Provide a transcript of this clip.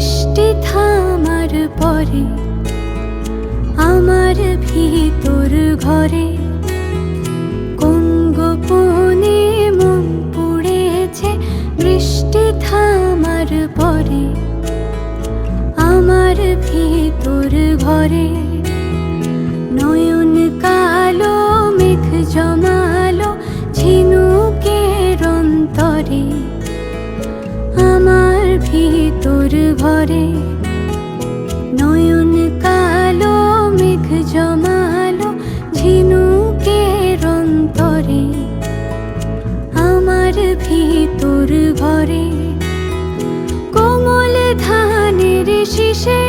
বৃষ্টি থামার পরে আমার ভিতর ঘরে কোন গোপনে মন পুড়েছে। বৃষ্টি থামার পরে আমার ভিতর ঘরে নয়ন কালো মেঘ জমালো ঝিনুকের অন্তরে। আমার ভিতর ঘরে নয়ন কালো মেঘ জমালো ঝিনুকের অন্তরে। আমার ভিতর ঘরে কোমল ধানের শীষে